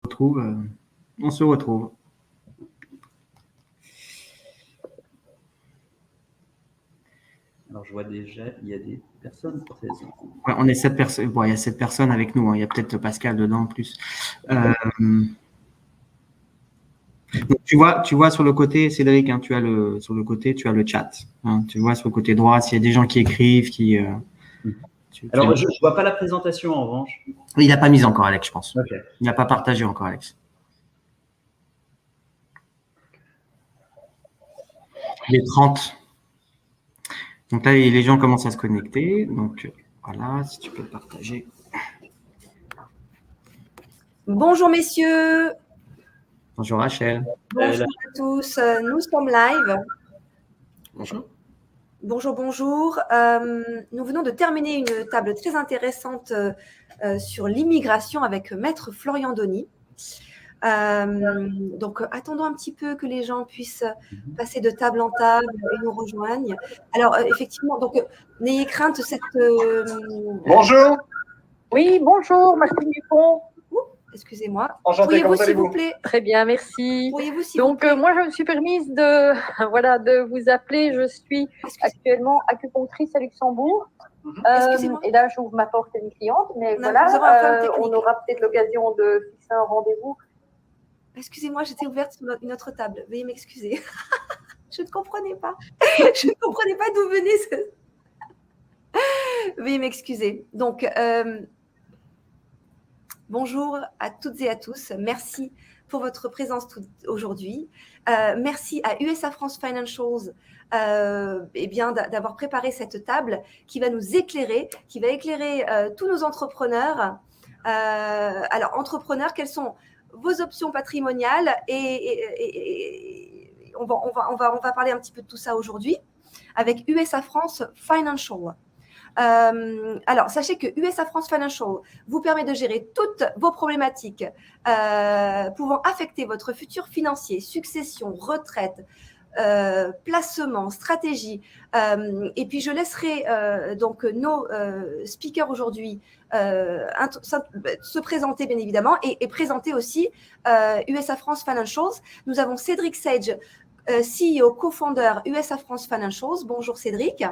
retrouve. On se retrouve. Alors, je vois déjà, il y a des personnes présentes. Ouais, on est 7 personnes. Bon, il y a 7 personnes avec nous. Hein. Il y a peut-être Pascal dedans en plus. Donc, tu vois sur le côté, Cédric, hein, sur le côté, tu as le chat. Hein. Tu vois sur le côté droit, s'il y a des gens qui écrivent, Alors, je ne vois pas la présentation en revanche. Il n'a pas mis encore, Alex, je pense. Okay. Il n'a pas partagé encore, Alex. Il est 30. Donc là, les gens commencent à se connecter. Donc voilà, si tu peux le partager. Bonjour messieurs. Bonjour Rachel. Bonjour à tous. Nous sommes live. Bonjour. Bonjour, bonjour. Nous venons de terminer une table très intéressante sur l'immigration avec Maître Florian Denis. Donc, attendons un petit peu que les gens puissent passer de table en table et nous rejoignent. Alors, effectivement, donc, n'ayez crainte cette… Bonjour. Oui, bonjour, Martine Dupont. Excusez-moi. Enchanté, Pourriez-vous, s'il vous plaît? Très bien, merci. Pourriez-vous, s'il Donc, vous plaît? moi, je me suis permise de vous appeler. Je suis actuellement acupunctrice à Luxembourg. Et là, j'ouvre ma porte à une cliente. Mais on aura peut-être l'occasion de fixer un rendez-vous. Excusez-moi, j'étais ouverte sur une autre table. Veuillez m'excuser. Je ne comprenais pas. Je ne comprenais pas d'où venait ce… Veuillez m'excuser. Donc, bonjour à toutes et à tous. Merci pour votre présence aujourd'hui. Merci à USA France Financials d'avoir préparé cette table qui va nous éclairer, qui va éclairer tous nos entrepreneurs. Alors, entrepreneurs, quelles sont vos options patrimoniales et on va parler un petit peu de tout ça aujourd'hui avec USA France Financial. Alors, sachez que USA France Financial vous permet de gérer toutes vos problématiques pouvant affecter votre futur financier, succession, retraite, placement, stratégie. Et puis, je laisserai donc nos speakers aujourd'hui se présenter, bien évidemment, et présenter aussi USA France Financials. Nous avons Cédric Sage, CEO, co-founder USA France Financials. Bonjour Cédric.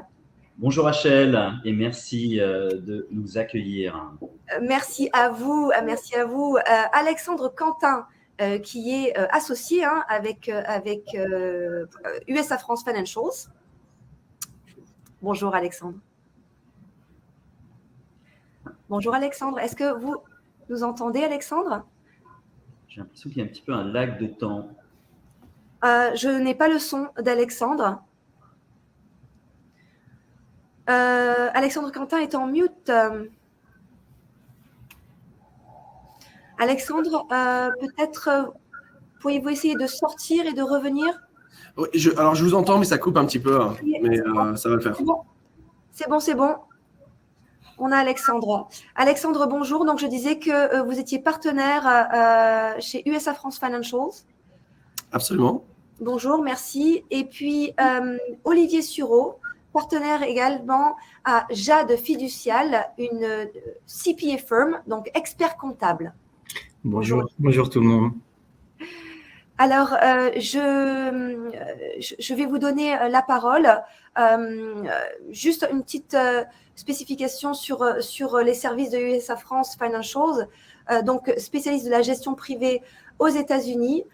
Bonjour Rachel et merci de nous accueillir. Merci à vous. Alexandre Quentin, qui est associé avec USA France Financials. Bonjour Alexandre. Bonjour Alexandre. Est-ce que vous nous entendez, Alexandre? J'ai l'impression qu'il y a un petit peu un lag de temps. Je n'ai pas le son d'Alexandre. Alexandre Quentin est en mute. Alexandre, peut-être pourriez-vous essayer de sortir et de revenir? Oui, alors, je vous entends, mais ça coupe un petit peu. Mais ça va le faire. C'est bon. On a Alexandre. Alexandre, bonjour. Donc, je disais que vous étiez partenaire chez USA France Financials. Absolument. Bonjour, merci. Et puis, Olivier Sureau, partenaire également à Jade Fiducial, une CPA firm, donc expert comptable. Bonjour tout le monde. Alors, je vais vous donner la parole. Juste une petite spécification sur les services de USA France Financials, donc spécialiste de la gestion privée aux États-Unis.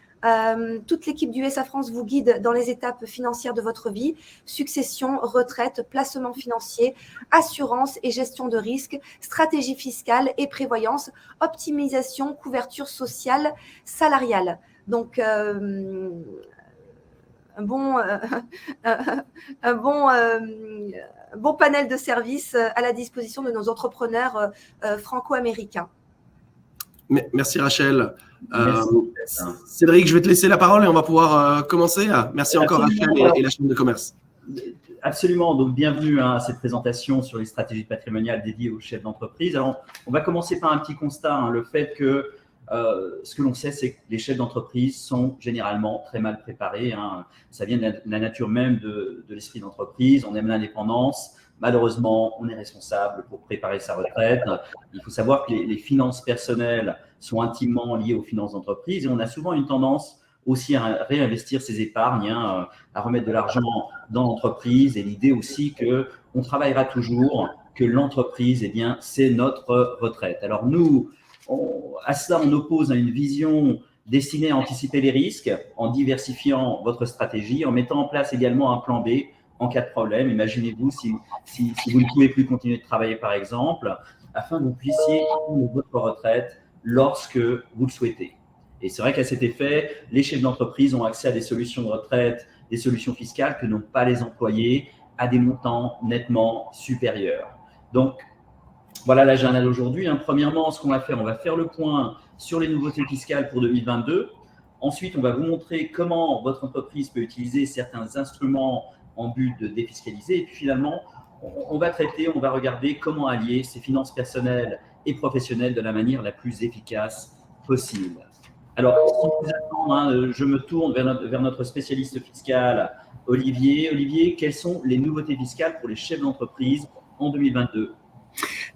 Toute l'équipe du USA France vous guide dans les étapes financières de votre vie, succession, retraite, placement financier, assurance et gestion de risque, stratégie fiscale et prévoyance, optimisation, couverture sociale, salariale. Donc, un bon panel de services à la disposition de nos entrepreneurs franco-américains. Merci Rachel. Cédric, je vais te laisser la parole et on va pouvoir commencer. Merci encore Rachel et la Chambre de commerce. Absolument, donc bienvenue à cette présentation sur les stratégies patrimoniales dédiées aux chefs d'entreprise. Alors, on va commencer par un petit constat, le fait que ce que l'on sait, c'est que les chefs d'entreprise sont généralement très mal préparés. Ça vient de la nature même de l'esprit d'entreprise. On aime l'indépendance, malheureusement, on est responsable pour préparer sa retraite. Il faut savoir que les finances personnelles sont intimement liées aux finances d'entreprise et on a souvent une tendance aussi à réinvestir ses épargnes, à remettre de l'argent dans l'entreprise et l'idée aussi qu'on travaillera toujours, que l'entreprise, c'est notre retraite. Alors nous, à cela, on oppose à une vision destinée à anticiper les risques en diversifiant votre stratégie, en mettant en place également un plan B en cas de problème. Imaginez-vous si vous ne pouvez plus continuer de travailler, par exemple, afin que vous puissiez prendre votre retraite lorsque vous le souhaitez. Et c'est vrai qu'à cet effet, les chefs d'entreprise ont accès à des solutions de retraite, des solutions fiscales que n'ont pas les employés à des montants nettement supérieurs. Donc, voilà l'agenda d'aujourd'hui. Premièrement, ce qu'on va faire, on va faire le point sur les nouveautés fiscales pour 2022. Ensuite, on va vous montrer comment votre entreprise peut utiliser certains instruments en but de défiscaliser. Et puis finalement, on va regarder comment allier ses finances personnelles et professionnelles de la manière la plus efficace possible. Alors, sans plus attendre, je me tourne vers notre spécialiste fiscal, Olivier. Olivier, quelles sont les nouveautés fiscales pour les chefs d'entreprise en 2022 ?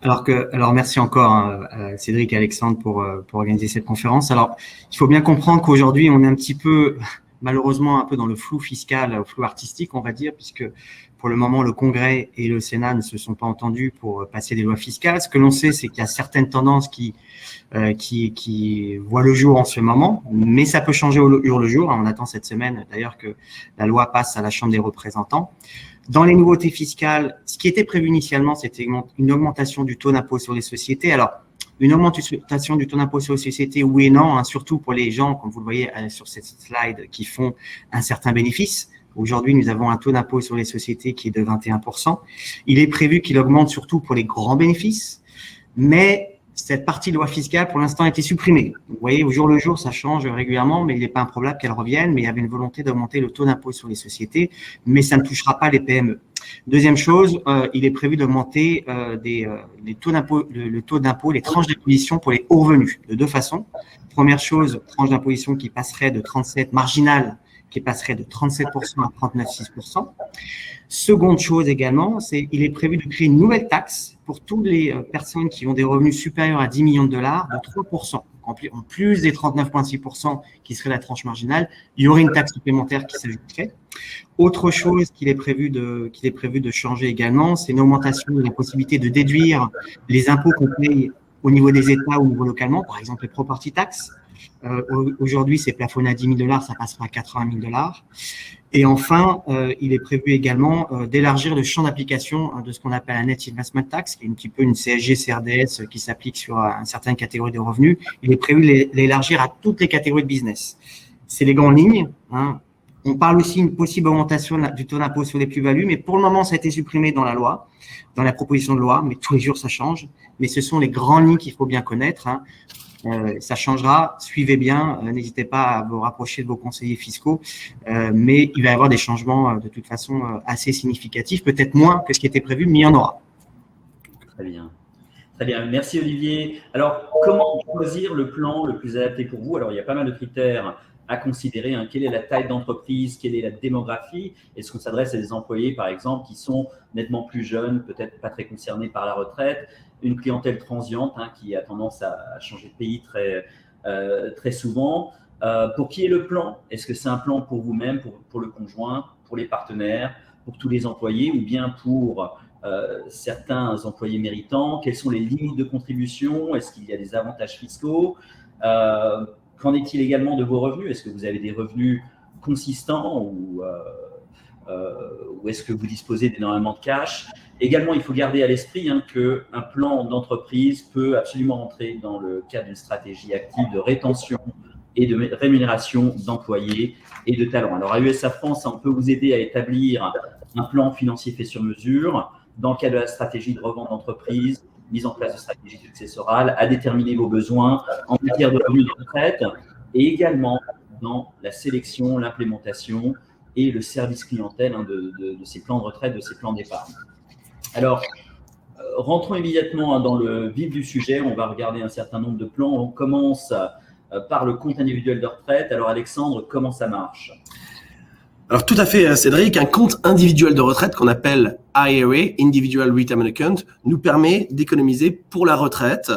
Alors merci encore Cédric et Alexandre pour organiser cette conférence. Alors, il faut bien comprendre qu'aujourd'hui, on est un petit peu, malheureusement, un peu dans le flou fiscal, flou artistique, on va dire, puisque pour le moment, le Congrès et le Sénat ne se sont pas entendus pour passer des lois fiscales. Ce que l'on sait, c'est qu'il y a certaines tendances qui voient le jour en ce moment, mais ça peut changer au jour le jour. On attend cette semaine, d'ailleurs, que la loi passe à la Chambre des représentants. Dans les nouveautés fiscales, ce qui était prévu initialement, c'était une augmentation du taux d'impôt sur les sociétés. Alors, une augmentation du taux d'impôt sur les sociétés, oui et non, surtout pour les gens, comme vous le voyez sur cette slide, qui font un certain bénéfice. Aujourd'hui, nous avons un taux d'impôt sur les sociétés qui est de 21%. Il est prévu qu'il augmente surtout pour les grands bénéfices, mais cette partie de loi fiscale, pour l'instant, a été supprimée. Vous voyez, au jour le jour, ça change régulièrement, mais il n'est pas improbable qu'elle revienne. Mais il y avait une volonté d'augmenter le taux d'impôt sur les sociétés, mais ça ne touchera pas les PME. Deuxième chose, il est prévu d'augmenter les taux d'impôt, les tranches d'imposition pour les hauts revenus, de deux façons. Première chose, tranche d'imposition qui passerait de 37 marginale, qui passerait de 37% à 39,6%. Seconde chose également, il est prévu de créer une nouvelle taxe pour toutes les personnes qui ont des revenus supérieurs à 10 millions de dollars de 3%. En plus des 39,6% qui serait la tranche marginale, il y aurait une taxe supplémentaire qui s'ajouterait. Autre chose qu'il est prévu de changer également, c'est une augmentation de la possibilité de déduire les impôts qu'on paye au niveau des États ou au niveau localement, par exemple les property tax. Aujourd'hui, c'est plafonné à 10 000 $, ça passera à 80 000 $. Et enfin, il est prévu également d'élargir le champ d'application de ce qu'on appelle la Net Investment Tax, qui est un petit peu une CSG-CRDS qui s'applique sur une certaine catégorie de revenus. Il est prévu d'élargir à toutes les catégories de business. C'est les grandes lignes. On parle aussi d'une possible augmentation du taux d'impôt sur les plus-values, mais pour le moment, ça a été supprimé dans la loi, dans la proposition de loi, mais tous les jours, ça change. Mais ce sont les grandes lignes qu'il faut bien connaître. Ça changera, suivez bien, n'hésitez pas à vous rapprocher de vos conseillers fiscaux, mais il va y avoir des changements de toute façon assez significatifs, peut-être moins que ce qui était prévu, mais il y en aura. Très bien. Très bien, merci Olivier. Alors, comment choisir le plan le plus adapté pour vous? Alors, il y a pas mal de critères à considérer. Quelle est la taille d'entreprise? Quelle est la démographie? Est-ce qu'on s'adresse à des employés, par exemple, qui sont nettement plus jeunes, peut-être pas très concernés par la retraite? Une clientèle transiente qui a tendance à changer de pays très souvent. Pour qui est le plan? Est-ce que c'est un plan pour vous-même, pour le conjoint, pour les partenaires, pour tous les employés ou bien pour certains employés méritants? Quelles sont les limites de contribution? Est-ce qu'il y a des avantages fiscaux? Qu'en est-il également de vos revenus? Est-ce que vous avez des revenus consistants ou est-ce que vous disposez d'énormément de cash? Également, il faut garder à l'esprit qu'un plan d'entreprise peut absolument entrer dans le cadre d'une stratégie active de rétention et de rémunération d'employés et de talents. Alors, à USA France, on peut vous aider à établir un plan financier fait sur mesure dans le cadre de la stratégie de revente d'entreprise, mise en place de stratégie successorale, à déterminer vos besoins en matière de revenus de retraite et également dans la sélection, l'implémentation et le service clientèle de ces plans de retraite, de ces plans d'épargne. Alors, rentrons immédiatement dans le vif du sujet. On va regarder un certain nombre de plans. On commence par le compte individuel de retraite. Alors, Alexandre, comment ça marche? Alors, tout à fait, Cédric. Un compte individuel de retraite qu'on appelle IRA, Individual Retirement Account, nous permet d'économiser pour la retraite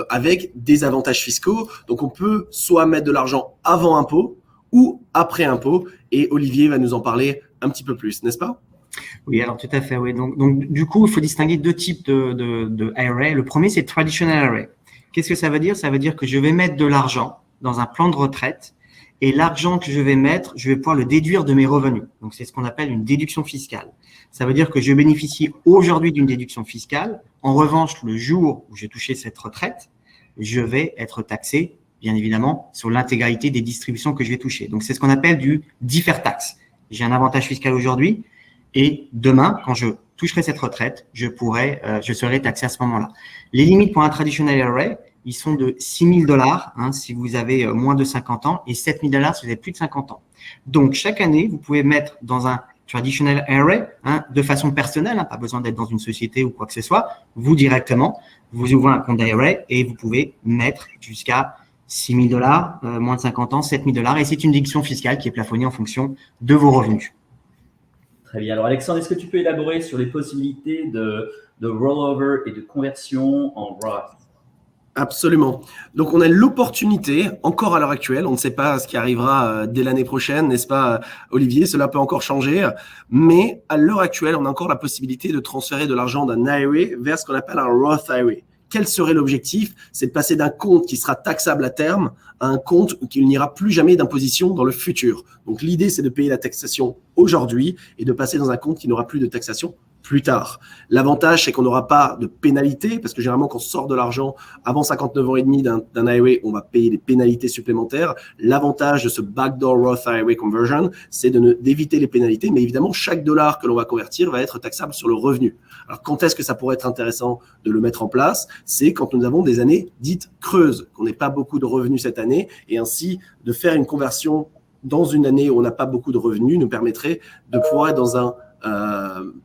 avec des avantages fiscaux. Donc, on peut soit mettre de l'argent avant impôt ou après impôt. Et Olivier va nous en parler un petit peu plus, n'est-ce pas? Oui, alors tout à fait. Oui. Donc, du coup, il faut distinguer deux types de IRA. Le premier, c'est Traditional IRA. Qu'est-ce que ça veut dire? Ça veut dire que je vais mettre de l'argent dans un plan de retraite et l'argent que je vais mettre, je vais pouvoir le déduire de mes revenus. Donc, c'est ce qu'on appelle une déduction fiscale. Ça veut dire que je bénéficie aujourd'hui d'une déduction fiscale. En revanche, le jour où j'ai touché cette retraite, je vais être taxé, bien évidemment, sur l'intégralité des distributions que je vais toucher. Donc, c'est ce qu'on appelle du defer tax. J'ai un avantage fiscal aujourd'hui et demain, quand je toucherai cette retraite, je serai taxé à ce moment-là. Les limites pour un traditional IRA, ils sont de $6,000 si vous avez moins de 50 ans et $7,000 si vous avez plus de 50 ans. Donc, chaque année, vous pouvez mettre dans un traditional IRA de façon personnelle, pas besoin d'être dans une société ou quoi que ce soit, vous directement, vous ouvrez un compte d'IRA et vous pouvez mettre jusqu'à $6,000, moins de 50 ans, $7,000 et c'est une déduction fiscale qui est plafonnée en fonction de vos revenus. Très bien. Alors, Alexandre, est-ce que tu peux élaborer sur les possibilités de rollover et de conversion en Roth? Absolument. Donc, on a l'opportunité, encore à l'heure actuelle, on ne sait pas ce qui arrivera dès l'année prochaine, n'est-ce pas, Olivier? Cela peut encore changer, mais à l'heure actuelle, on a encore la possibilité de transférer de l'argent d'un IRA vers ce qu'on appelle un Roth IRA. Quel serait l'objectif? C'est de passer d'un compte qui sera taxable à terme à un compte où il n'y aura plus jamais d'imposition dans le futur. Donc, l'idée, c'est de payer la taxation aujourd'hui et de passer dans un compte qui n'aura plus de taxation plus tard. L'avantage, c'est qu'on n'aura pas de pénalité parce que généralement, quand on sort de l'argent avant 59 ans et demi d'un IRA, on va payer des pénalités supplémentaires. L'avantage de ce backdoor Roth IRA conversion, c'est d'éviter les pénalités. Mais évidemment, chaque dollar que l'on va convertir va être taxable sur le revenu. Alors, quand est-ce que ça pourrait être intéressant de le mettre en place? C'est quand nous avons des années dites creuses, qu'on n'ait pas beaucoup de revenus cette année et ainsi de faire une conversion dans une année où on n'a pas beaucoup de revenus nous permettrait de pouvoir être dans un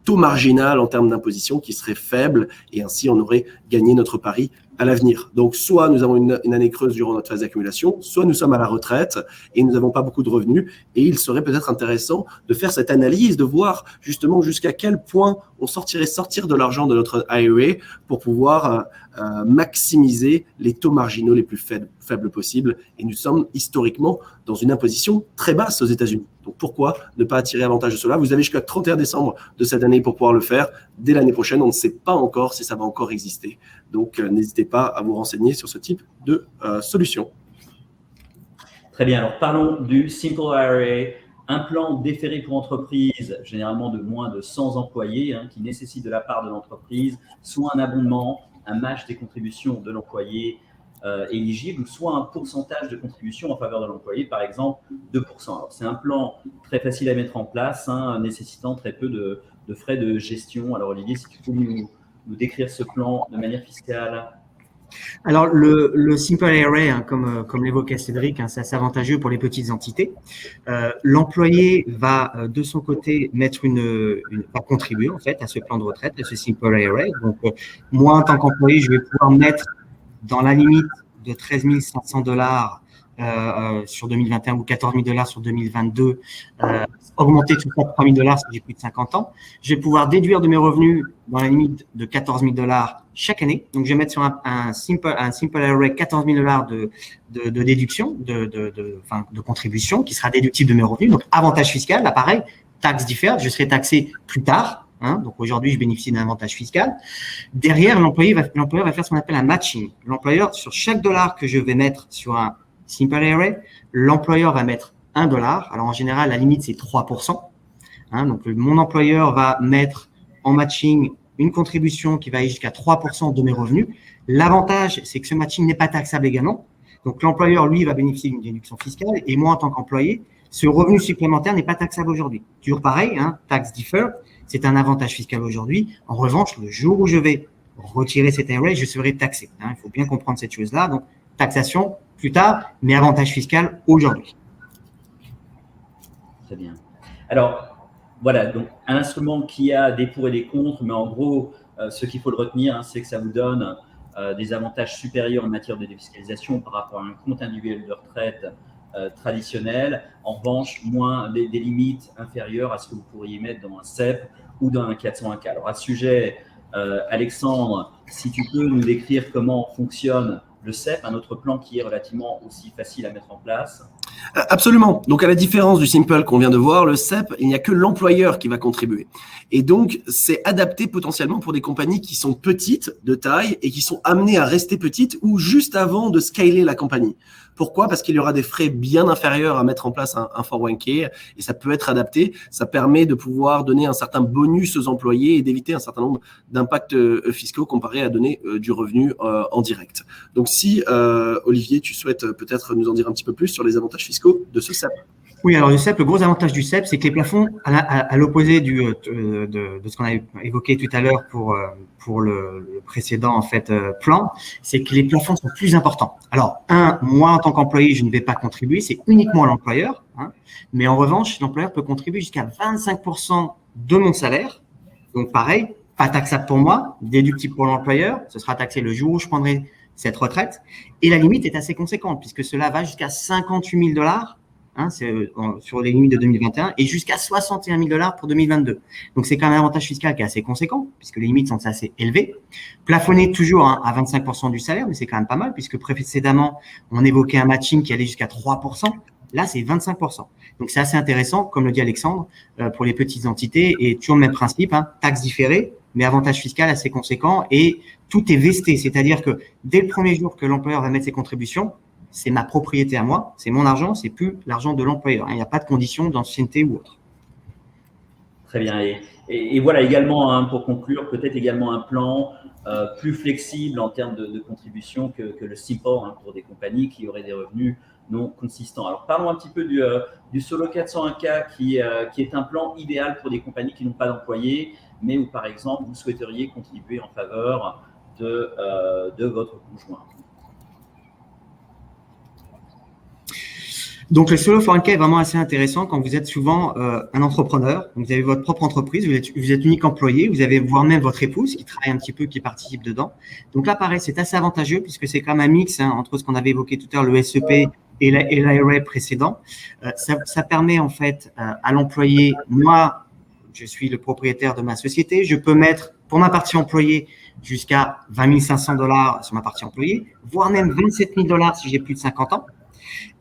taux marginal en termes d'imposition qui serait faible et ainsi on aurait gagné notre pari à l'avenir. Donc, soit nous avons une année creuse durant notre phase d'accumulation, soit nous sommes à la retraite et nous n'avons pas beaucoup de revenus et il serait peut-être intéressant de faire cette analyse, de voir justement jusqu'à quel point on sortir de l'argent de notre IRA pour pouvoir maximiser les taux marginaux les plus faibles possibles. Et nous sommes historiquement dans une imposition très basse aux États-Unis. Donc, pourquoi ne pas attirer avantage de cela? Vous avez jusqu'à 31 décembre de cette année pour pouvoir le faire. Dès l'année prochaine, on ne sait pas encore si ça va encore exister. Donc, n'hésitez pas à vous renseigner sur ce type de solution. Très bien. Alors, parlons du Simple IRA, un plan déféré pour entreprise, généralement de moins de 100 employés, qui nécessite de la part de l'entreprise soit un abondement, un match des contributions de l'employé éligible, soit un pourcentage de contribution en faveur de l'employé, par exemple 2%. Alors, c'est un plan très facile à mettre en place, nécessitant très peu de frais de gestion. Alors, Olivier, si tu peux nous décrire ce plan de manière fiscale. Alors, le Simple IRA, comme l'évoquait Cédric, c'est assez avantageux pour les petites entités. L'employé va, de son côté, va contribuer en fait à ce plan de retraite, à ce Simple IRA. Donc, moi, en tant qu'employé, je vais pouvoir mettre dans la limite de $13 500 sur 2021 ou $14 000 sur 2022, augmenter tout ça de $3 000 si j'ai plus de 50 ans. Je vais pouvoir déduire de mes revenus dans la limite de $14 000 chaque année. Donc, je vais mettre sur un simple IRA $14 000 de déduction, de contribution qui sera déductible de mes revenus. Donc, avantage fiscal, là, pareil, taxe deferred, je serai taxé plus tard. Donc, aujourd'hui, je bénéficie d'un avantage fiscal. Derrière, l'employeur va faire ce qu'on appelle un matching. L'employeur, sur chaque dollar que je vais mettre sur un Simple IRA, l'employeur va mettre $1. Alors, en général, la limite, c'est 3%. Donc, mon employeur va mettre en matching une contribution qui va aller jusqu'à 3% de mes revenus. L'avantage, c'est que ce matching n'est pas taxable également. Donc, l'employeur, lui, va bénéficier d'une déduction fiscale et moi, en tant qu'employé, ce revenu supplémentaire n'est pas taxable aujourd'hui. Toujours pareil, tax deferred, c'est un avantage fiscal aujourd'hui. En revanche, le jour où je vais retirer cet IRA, je serai taxé. Il faut bien comprendre cette chose-là. Donc, taxation plus tard, mais avantage fiscal aujourd'hui. Très bien. Alors, voilà, donc un instrument qui a des pour et des contre, mais en gros, ce qu'il faut le retenir, c'est que ça vous donne des avantages supérieurs en matière de défiscalisation par rapport à un compte individuel de retraite traditionnel. En revanche, moins des limites inférieures à ce que vous pourriez mettre dans un CEP ou dans un 401K. Alors à ce sujet, Alexandre, si tu peux nous décrire comment fonctionne le CEP, un autre plan qui est relativement aussi facile à mettre en place. Absolument. Donc, à la différence du Simple qu'on vient de voir, le CEP, il n'y a que l'employeur qui va contribuer. Et donc, c'est adapté potentiellement pour des compagnies qui sont petites de taille et qui sont amenées à rester petites ou juste avant de scaler la compagnie. Pourquoi? Parce qu'il y aura des frais bien inférieurs à mettre en place un 401k et ça peut être adapté. Ça permet de pouvoir donner un certain bonus aux employés et d'éviter un certain nombre d'impacts fiscaux comparé à donner du revenu en direct. Donc, si, Olivier, tu souhaites peut-être nous en dire un petit peu plus sur les avantages fiscaux de ce CEP. Oui, alors le CEP, le gros avantage du CEP, c'est que les plafonds, à l'opposé de ce qu'on a évoqué tout à l'heure pour le précédent plan, c'est que les plafonds sont plus importants. Alors, moi en tant qu'employé, je ne vais pas contribuer, c'est uniquement l'employeur, mais en revanche, l'employeur peut contribuer jusqu'à 25% de mon salaire. Donc pareil, pas taxable pour moi, déductible pour l'employeur, ce sera taxé le jour où je prendrai cette retraite. Et la limite est assez conséquente puisque cela va jusqu'à 58 000 $. C'est sur les limites de 2021 et jusqu'à 61 000 $ pour 2022. Donc, c'est quand même un avantage fiscal qui est assez conséquent puisque les limites sont assez élevées. Plafonné toujours à 25% du salaire, mais c'est quand même pas mal puisque précédemment, on évoquait un matching qui allait jusqu'à 3%. Là, c'est 25%. Donc, c'est assez intéressant, comme le dit Alexandre, pour les petites entités et toujours le même principe, taxe différée, mais avantage fiscal assez conséquent et tout est vesté. C'est-à-dire que dès le premier jour que l'employeur va mettre ses contributions, c'est ma propriété à moi, c'est mon argent, c'est plus l'argent de l'employeur. Il n'y a pas de condition d'ancienneté ou autre. Très bien. Et voilà également, pour conclure, peut-être également un plan plus flexible en termes de contribution que le Simple pour des compagnies qui auraient des revenus non consistants. Alors, parlons un petit peu du Solo 401K qui est un plan idéal pour des compagnies qui n'ont pas d'employés, mais où, par exemple, vous souhaiteriez contribuer en faveur de votre conjoint. Donc, le Solo 401k est vraiment assez intéressant quand vous êtes souvent un entrepreneur. Vous avez votre propre entreprise, vous êtes unique employé, vous avez voire même votre épouse qui travaille un petit peu, qui participe dedans. Donc là, pareil, c'est assez avantageux puisque c'est comme un mix entre ce qu'on avait évoqué tout à l'heure, le SEP et l'IRA précédent. Ça permet en fait à l'employé, moi, je suis le propriétaire de ma société, je peux mettre pour ma partie employée jusqu'à 20 500 $ sur ma partie employée, voire même 27 000 $ si j'ai plus de 50 ans.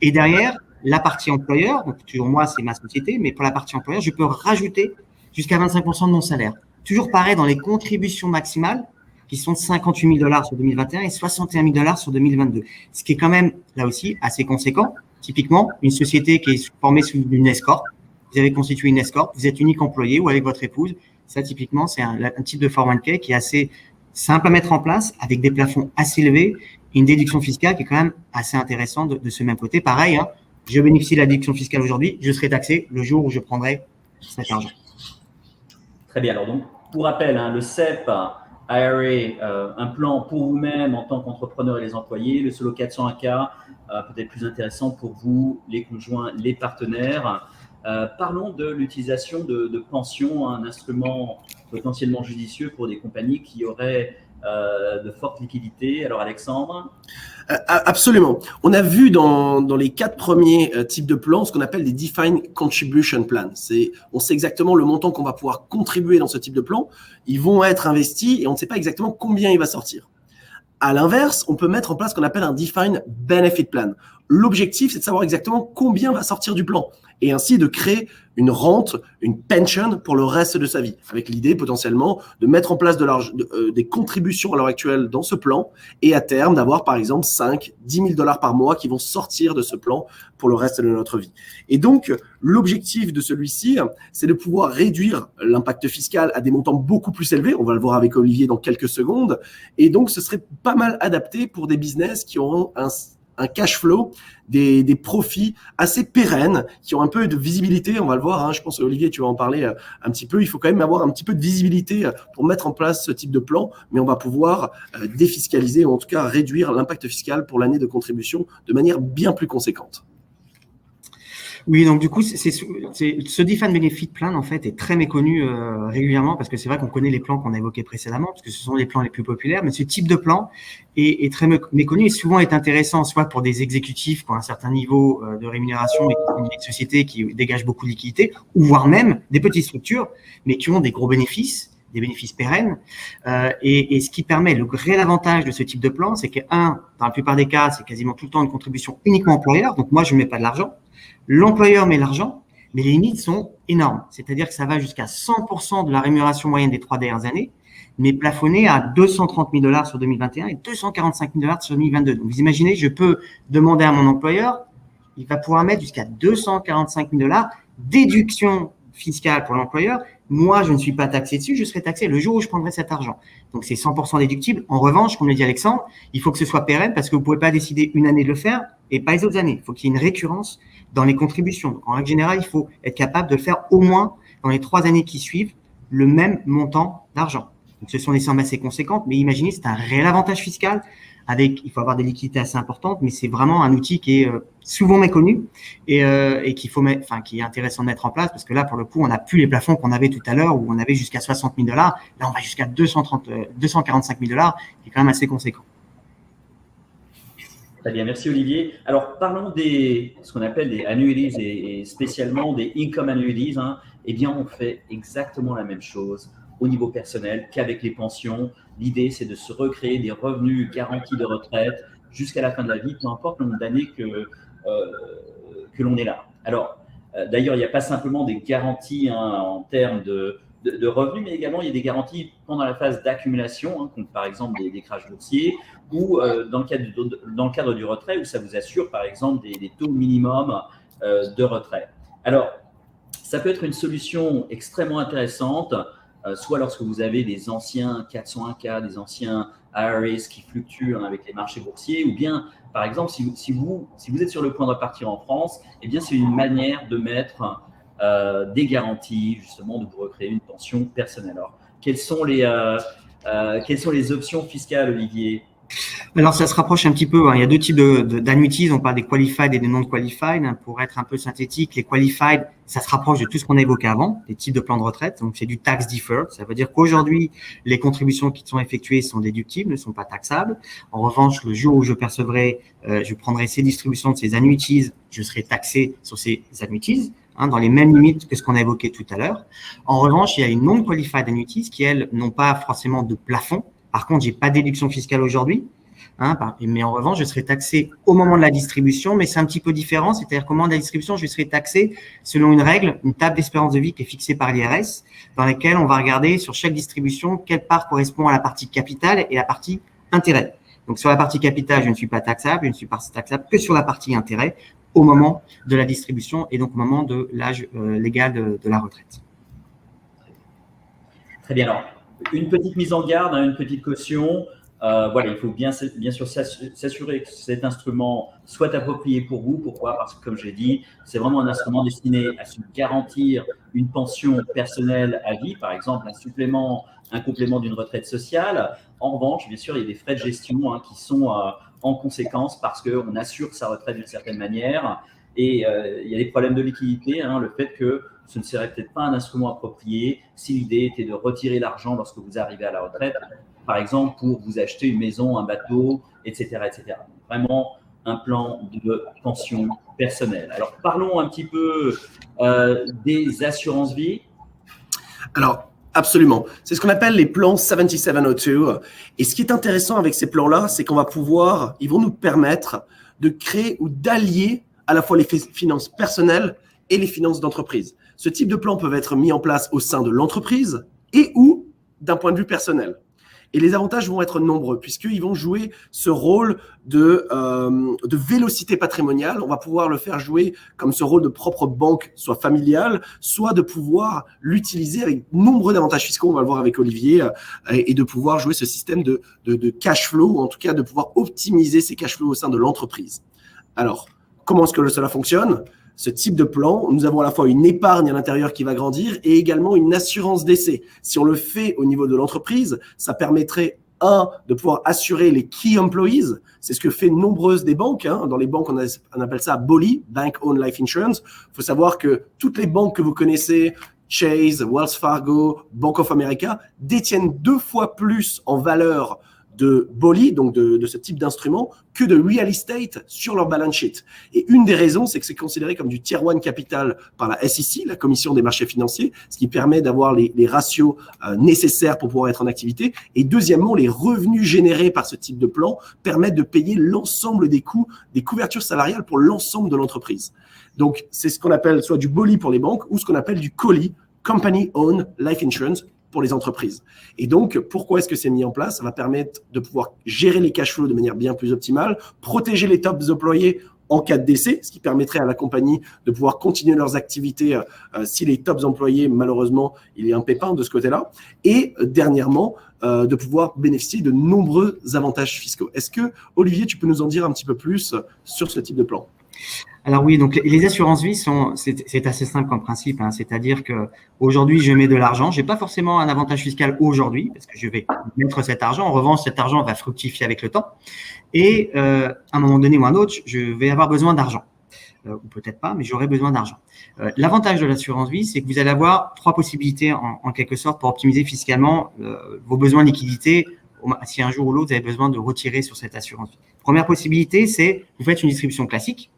Et derrière, la partie employeur, donc toujours moi, c'est ma société, mais pour la partie employeur, je peux rajouter jusqu'à 25% de mon salaire. Toujours pareil dans les contributions maximales qui sont de 58 000 $ sur 2021 et 61 000 $ sur 2022. Ce qui est quand même, là aussi, assez conséquent. Typiquement, une société qui est formée sous une escorte, vous avez constitué une escorte, vous êtes unique employé ou avec votre épouse. Ça, typiquement, c'est un type de 401k qui est assez simple à mettre en place avec des plafonds assez élevés, une déduction fiscale qui est quand même assez intéressante de ce même côté. Pareil, je bénéficie de la déduction fiscale aujourd'hui, je serai taxé le jour où je prendrai cet argent. Très bien. Alors, donc, pour rappel, le CEP, IRA, un plan pour vous-même en tant qu'entrepreneur et les employés, le Solo 401k, peut-être plus intéressant pour vous, les conjoints, les partenaires. Parlons de l'utilisation de pensions, un instrument potentiellement judicieux pour des compagnies qui auraient de fortes liquidités. Alors, Alexandre? Absolument. On a vu dans les 4 premiers types de plans ce qu'on appelle des Defined Contribution Plans. On sait exactement le montant qu'on va pouvoir contribuer dans ce type de plan. Ils vont être investis et on ne sait pas exactement combien il va sortir. À l'inverse, on peut mettre en place ce qu'on appelle un Defined Benefit Plan. L'objectif, c'est de savoir exactement combien va sortir du plan et ainsi de créer une rente, une pension pour le reste de sa vie, avec l'idée potentiellement de mettre en place des contributions à l'heure actuelle dans ce plan et à terme d'avoir par exemple 5 10 000 $ par mois qui vont sortir de ce plan pour le reste de notre vie. Et donc, l'objectif de celui-ci, c'est de pouvoir réduire l'impact fiscal à des montants beaucoup plus élevés. On va le voir avec Olivier dans quelques secondes. Et donc, ce serait pas mal adapté pour des business qui auront un cash flow, des profits assez pérennes, qui ont un peu de visibilité. On va le voir, je pense que Olivier, tu vas en parler un petit peu. Il faut quand même avoir un petit peu de visibilité pour mettre en place ce type de plan, mais on va pouvoir défiscaliser, ou en tout cas réduire l'impact fiscal pour l'année de contribution de manière bien plus conséquente. Oui, donc du coup, ce Defined Benefit Plan, en fait, est très méconnu régulièrement parce que c'est vrai qu'on connaît les plans qu'on a évoqués précédemment, parce que ce sont les plans les plus populaires, mais ce type de plan est très méconnu et souvent est intéressant soit pour des exécutifs qui ont un certain niveau de rémunération et qui ont des sociétés qui dégagent beaucoup de liquidités, ou voire même des petites structures, mais qui ont des gros bénéfices, des bénéfices pérennes. Et ce qui permet, le réel avantage de ce type de plan, c'est que, dans la plupart des cas, c'est quasiment tout le temps une contribution uniquement employeur. Donc, moi, je ne mets pas de l'argent. L'employeur met l'argent, mais les limites sont énormes. C'est-à-dire que ça va jusqu'à 100% de la rémunération moyenne des 3 dernières années, mais plafonné à $230 000 sur 2021 et $245 000 sur 2022. Donc, vous imaginez, je peux demander à mon employeur, il va pouvoir mettre jusqu'à $245 000 déduction fiscale pour l'employeur. Moi, je ne suis pas taxé dessus, je serai taxé le jour où je prendrai cet argent. Donc, c'est 100% déductible. En revanche, comme l'a dit Alexandre, il faut que ce soit pérenne parce que vous ne pouvez pas décider une année de le faire et pas les autres années. Il faut qu'il y ait une récurrence dans les contributions. Donc, en règle générale, il faut être capable de le faire au moins dans les 3 années qui suivent le même montant d'argent. Donc, ce sont des sommes assez conséquentes, mais imaginez, c'est un réel avantage fiscal. Il faut avoir des liquidités assez importantes, mais c'est vraiment un outil qui est souvent méconnu et qui est intéressant de mettre en place parce que là, pour le coup, on n'a plus les plafonds qu'on avait tout à l'heure où on avait jusqu'à $60 000. Là, on va jusqu'à $245 000, qui est quand même assez conséquent. Très bien, merci Olivier. Alors, parlons ce qu'on appelle des annuities et spécialement des income annuities. Eh bien, on fait exactement la même chose au niveau personnel qu'avec les pensions. L'idée, c'est de se recréer des revenus garantis de retraite jusqu'à la fin de la vie, peu importe le nombre d'années que l'on est là. Alors, d'ailleurs, il n'y a pas simplement des garanties en termes de revenus, mais également il y a des garanties pendant la phase d'accumulation, comme par exemple des crashs boursiers, ou dans le cadre du retrait, où ça vous assure par exemple des taux minimums de retrait. Alors, ça peut être une solution extrêmement intéressante, soit lorsque vous avez des anciens 401k, des anciens IRAs qui fluctuent avec les marchés boursiers, ou bien, par exemple, si vous êtes sur le point de repartir en France, eh bien, c'est une manière de mettre des garanties, justement, de vous recréer une pension personnelle. Alors, quelles sont les options fiscales, Olivier ? Alors, ça se rapproche un petit peu. Il y a 2 types d'annuities. On parle des qualified et des non-qualified. Pour être un peu synthétique, les qualified, ça se rapproche de tout ce qu'on a évoqué avant, des types de plans de retraite. Donc, c'est du tax deferred. Ça veut dire qu'aujourd'hui, les contributions qui sont effectuées sont déductibles, ne sont pas taxables. En revanche, le jour où je prendrai ces distributions de ces annuities, je serai taxé sur ces annuities, dans les mêmes limites que ce qu'on a évoqué tout à l'heure. En revanche, il y a une non-qualified annuities qui, elles, n'ont pas forcément de plafond. Par contre, j'ai pas de déduction fiscale aujourd'hui. Mais en revanche, je serai taxé au moment de la distribution, mais c'est un petit peu différent. C'est-à-dire qu'au moment de la distribution, je serai taxé selon une règle, une table d'espérance de vie qui est fixée par l'IRS, dans laquelle on va regarder sur chaque distribution quelle part correspond à la partie capitale et la partie intérêt. Donc, sur la partie capitale, je ne suis pas taxable, je ne suis pas taxable que sur la partie intérêt au moment de la distribution et donc au moment de l'âge légal de la retraite. Très bien. Alors, une petite mise en garde, une petite caution. Voilà, il faut bien sûr s'assurer que cet instrument soit approprié pour vous. Pourquoi ? Parce que, comme je l'ai dit, c'est vraiment un instrument destiné à se garantir une pension personnelle à vie, par exemple un complément d'une retraite sociale. En revanche, bien sûr, il y a des frais de gestion qui sont en conséquence parce qu'on assure sa retraite d'une certaine manière. Et il y a des problèmes de liquidité, le fait que ce ne serait peut-être pas un instrument approprié si l'idée était de retirer l'argent lorsque vous arrivez à la retraite, par exemple pour vous acheter une maison, un bateau, etc. etc. Donc, vraiment un plan de pension personnelle. Alors, parlons un petit peu des assurances-vie. Alors, absolument. C'est ce qu'on appelle les plans 7702. Et ce qui est intéressant avec ces plans-là, c'est ils vont nous permettre de créer ou d'allier à la fois les finances personnelles et les finances d'entreprise. Ce type de plans peuvent être mis en place au sein de l'entreprise et ou d'un point de vue personnel. Et les avantages vont être nombreux puisqu'ils vont jouer ce rôle de vélocité patrimoniale. On va pouvoir le faire jouer comme ce rôle de propre banque, soit familiale, soit de pouvoir l'utiliser avec nombreux avantages fiscaux, on va le voir avec Olivier, et de pouvoir jouer ce système de cash flow, ou en tout cas de pouvoir optimiser ces cash flows au sein de l'entreprise. Alors, comment est-ce que cela fonctionne ? Ce type de plan, nous avons à la fois une épargne à l'intérieur qui va grandir et également une assurance décès. Si on le fait au niveau de l'entreprise, ça permettrait, de pouvoir assurer les key employees. C'est ce que fait nombreuses des banques. Dans les banques, on appelle ça BOLI, Bank Owned Life Insurance. Il faut savoir que toutes les banques que vous connaissez, Chase, Wells Fargo, Bank of America, détiennent 2 fois plus en valeur de BOLI, donc de ce type d'instrument, que de real estate sur leur balance sheet. Et une des raisons, c'est que c'est considéré comme du Tier 1 capital par la SEC, la Commission des marchés financiers, ce qui permet d'avoir les ratios nécessaires pour pouvoir être en activité. Et deuxièmement, les revenus générés par ce type de plan permettent de payer l'ensemble des coûts, des couvertures salariales pour l'ensemble de l'entreprise. Donc, c'est ce qu'on appelle soit du BOLI pour les banques ou ce qu'on appelle du COLI, Company Owned Life Insurance, pour les entreprises. Et donc, pourquoi est-ce que c'est mis en place? Ça va permettre de pouvoir gérer les cash flows de manière bien plus optimale, protéger les top employés en cas de décès, ce qui permettrait à la compagnie de pouvoir continuer leurs activités si les tops employés, malheureusement, il y a un pépin de ce côté-là. Et dernièrement, de pouvoir bénéficier de nombreux avantages fiscaux. Est-ce que, Olivier, tu peux nous en dire un petit peu plus sur ce type de plan? Alors oui, donc les assurances vie c'est assez simple comme principe, c'est-à-dire que aujourd'hui je mets de l'argent, j'ai pas forcément un avantage fiscal aujourd'hui parce que je vais mettre cet argent. En revanche, cet argent va fructifier avec le temps et à un moment donné ou un autre, je vais avoir besoin d'argent ou peut-être pas, mais j'aurai besoin d'argent. L'avantage de l'assurance vie, c'est que vous allez avoir 3 possibilités en quelque sorte pour optimiser fiscalement vos besoins de liquidité. Si un jour ou l'autre vous avez besoin de retirer sur cette assurance vie. Première possibilité, c'est vous faites une distribution classique.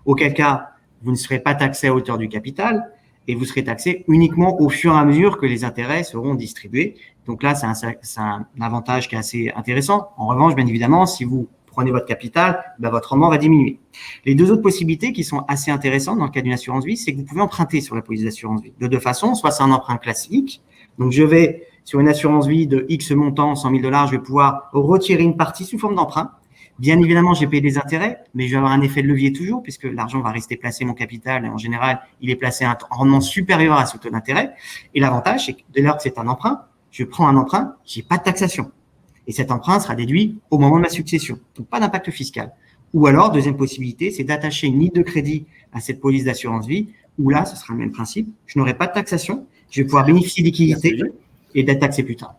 Auquel cas, vous ne serez pas taxé à hauteur du capital et vous serez taxé uniquement au fur et à mesure que les intérêts seront distribués. Donc là, c'est un avantage qui est assez intéressant. En revanche, bien évidemment, si vous prenez votre capital, votre rendement va diminuer. Les 2 autres possibilités qui sont assez intéressantes dans le cas d'une assurance vie, c'est que vous pouvez emprunter sur la police d'assurance vie. De 2 façons, soit c'est un emprunt classique. Donc, je vais sur une assurance vie de X montant, 100 000 $, je vais pouvoir retirer une partie sous forme d'emprunt. Bien évidemment, j'ai payé des intérêts, mais je vais avoir un effet de levier toujours puisque l'argent va rester placé mon capital et en général, il est placé à un rendement supérieur à ce taux d'intérêt. Et l'avantage, c'est que dès lors que c'est un emprunt, je prends un emprunt, j'ai pas de taxation. Et cet emprunt sera déduit au moment de ma succession. Donc, pas d'impact fiscal. Ou alors, deuxième possibilité, c'est d'attacher une ligne de crédit à cette police d'assurance vie où là, ce sera le même principe. Je n'aurai pas de taxation. Je vais pouvoir bénéficier d'équité et d'être taxé plus tard.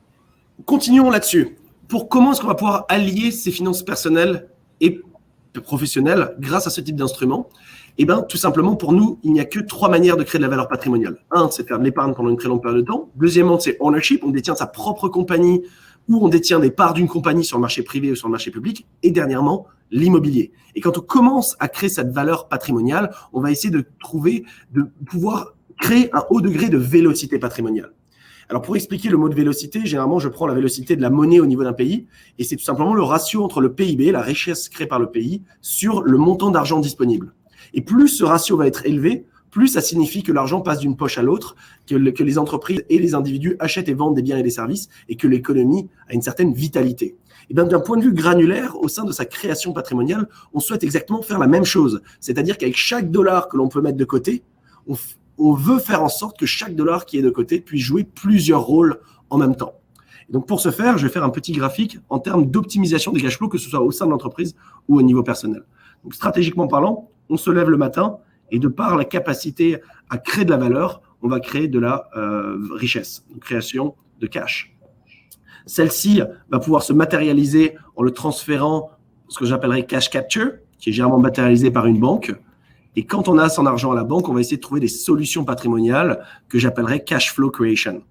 Continuons là-dessus. Pour comment est-ce qu'on va pouvoir allier ses finances personnelles et professionnelles grâce à ce type d'instrument? Eh bien, tout simplement, pour nous, il n'y a que 3 manières de créer de la valeur patrimoniale. 1, c'est faire de l'épargne pendant une très longue période de temps. Deuxièmement, c'est ownership. On détient sa propre compagnie ou on détient des parts d'une compagnie sur le marché privé ou sur le marché public. Et dernièrement, l'immobilier. Et quand on commence à créer cette valeur patrimoniale, on va essayer de pouvoir créer un haut degré de vélocité patrimoniale. Alors, pour expliquer le mot de vélocité, généralement, je prends la vélocité de la monnaie au niveau d'un pays et c'est tout simplement le ratio entre le PIB, la richesse créée par le pays, sur le montant d'argent disponible. Et plus ce ratio va être élevé, plus ça signifie que l'argent passe d'une poche à l'autre, que les entreprises et les individus achètent et vendent des biens et des services et que l'économie a une certaine vitalité. Et bien, d'un point de vue granulaire, au sein de sa création patrimoniale, on souhaite exactement faire la même chose. C'est-à-dire qu'avec chaque dollar que l'on peut mettre de côté, on veut faire en sorte que chaque dollar qui est de côté puisse jouer plusieurs rôles en même temps. Et donc, pour ce faire, je vais faire un petit graphique en termes d'optimisation des cash flows, que ce soit au sein de l'entreprise ou au niveau personnel. Donc, stratégiquement parlant, on se lève le matin et de par la capacité à créer de la valeur, on va créer de la richesse, une création de cash. Celle-ci va pouvoir se matérialiser en le transférant, ce que j'appellerais cash capture, qui est généralement matérialisé par une banque. Et quand on a son argent à la banque, on va essayer de trouver des solutions patrimoniales que j'appellerais cash flow creation,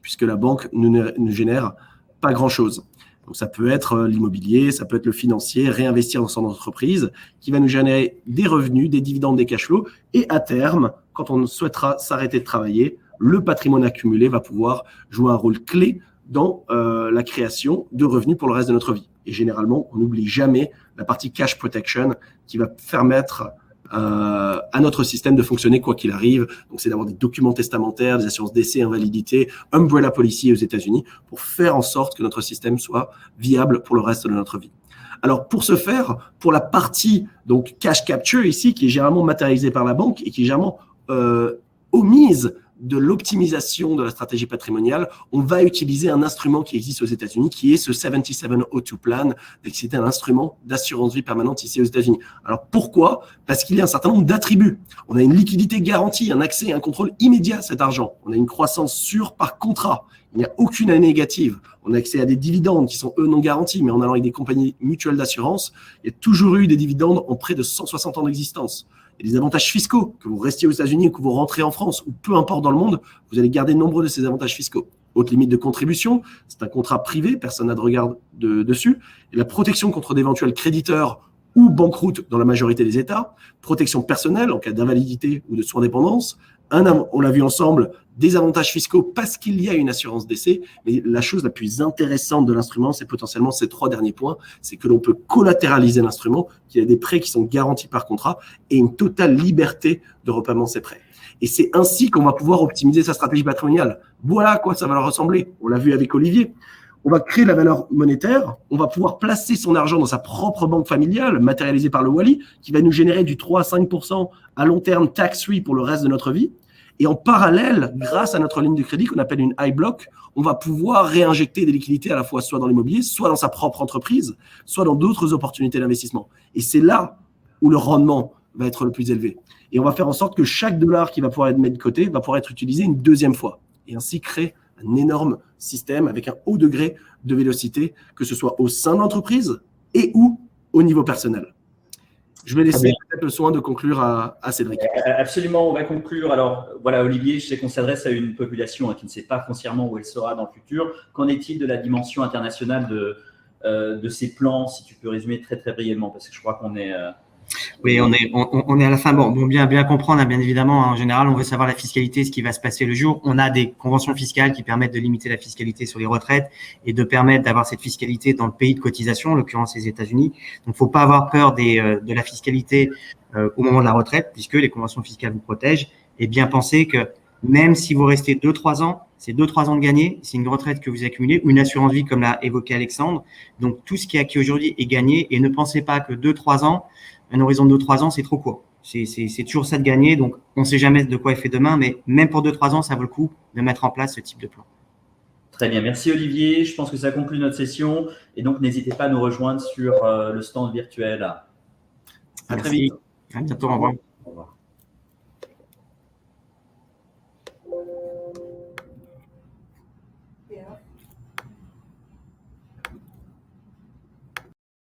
puisque la banque ne génère pas grand-chose. Donc, ça peut être l'immobilier, ça peut être le financier, réinvestir dans son entreprise, qui va nous générer des revenus, des dividendes, des cash flows. Et à terme, quand on souhaitera s'arrêter de travailler, le patrimoine accumulé va pouvoir jouer un rôle clé dans la création de revenus pour le reste de notre vie. Et généralement, on n'oublie jamais la partie cash protection qui va permettre à notre système de fonctionner quoi qu'il arrive. Donc, c'est d'avoir des documents testamentaires, des assurances décès, invalidité, umbrella policy aux États-Unis pour faire en sorte que notre système soit viable pour le reste de notre vie. Alors, pour ce faire, pour la partie donc cash capture ici, qui est généralement matérialisée par la banque et qui est généralement omise de l'optimisation de la stratégie patrimoniale, on va utiliser un instrument qui existe aux États-Unis, qui est ce 7702 Plan, c'était un instrument d'assurance vie permanente ici aux États-Unis. Alors pourquoi? Parce qu'il y a un certain nombre d'attributs. On a une liquidité garantie, un accès et un contrôle immédiat à cet argent. On a une croissance sûre par contrat. Il n'y a aucune année négative. On a accès à des dividendes qui sont, eux, non garantis, mais en allant avec des compagnies mutuelles d'assurance, il y a toujours eu des dividendes en près de 160 ans d'existence. Il y a des avantages fiscaux, que vous restiez aux États-Unis ou que vous rentrez en France, ou peu importe dans le monde, vous allez garder nombre de ces avantages fiscaux. Haute limite de contribution, c'est un contrat privé, personne n'a de regard dessus. Et la protection contre d'éventuels créditeurs ou banqueroute dans la majorité des États, protection personnelle en cas d'invalidité ou de soins dépendance, on l'a vu ensemble, des avantages fiscaux parce qu'il y a une assurance décès. Mais la chose la plus intéressante de l'instrument, c'est potentiellement ces 3 derniers points, c'est que l'on peut collatéraliser l'instrument, qu'il y a des prêts qui sont garantis par contrat et une totale liberté de repaiement de ces prêts. Et c'est ainsi qu'on va pouvoir optimiser sa stratégie patrimoniale. Voilà à quoi ça va leur ressembler. On l'a vu avec Olivier. On va créer la valeur monétaire, on va pouvoir placer son argent dans sa propre banque familiale, matérialisée par le Wally, qui va nous générer du 3 à 5% à long terme tax-free pour le reste de notre vie. Et en parallèle, grâce à notre ligne de crédit qu'on appelle une iBlock, on va pouvoir réinjecter des liquidités à la fois soit dans l'immobilier, soit dans sa propre entreprise, soit dans d'autres opportunités d'investissement. Et c'est là où le rendement va être le plus élevé. Et on va faire en sorte que chaque dollar qui va pouvoir être mis de côté va pouvoir être utilisé une deuxième fois. Et ainsi créer un énorme système avec un haut degré de vélocité, que ce soit au sein de l'entreprise et ou au niveau personnel. Je vais laisser peut-être le soin de conclure à Cédric. Absolument, on va conclure. Alors voilà, Olivier, je sais qu'on s'adresse à une population qui ne sait pas foncièrement où elle sera dans le futur. Qu'en est-il de la dimension internationale de ces plans, si tu peux résumer très très brièvement, parce que je crois qu'on est… Oui, on est à la fin. Bon, bien comprendre, bien évidemment, en général, on veut savoir la fiscalité, ce qui va se passer le jour. On a des conventions fiscales qui permettent de limiter la fiscalité sur les retraites et de permettre d'avoir cette fiscalité dans le pays de cotisation, en l'occurrence les États-Unis. Donc, faut pas avoir peur de la fiscalité au moment de la retraite, puisque les conventions fiscales vous protègent. Et bien penser que même si vous restez 2-3 ans, c'est 2-3 ans de gagné, c'est une retraite que vous accumulez, ou une assurance vie comme l'a évoqué Alexandre. Donc, tout ce qui est acquis aujourd'hui est gagné et ne pensez pas que 2-3 ans, un horizon de 2-3 ans, c'est trop court. C'est toujours ça de gagner. Donc, on ne sait jamais de quoi est fait demain, mais même pour 2-3 ans, ça vaut le coup de mettre en place ce type de plan. Très bien. Merci Olivier. Je pense que ça conclut notre session. Et donc, n'hésitez pas à nous rejoindre sur le stand virtuel. À très vite. À bientôt. Au revoir.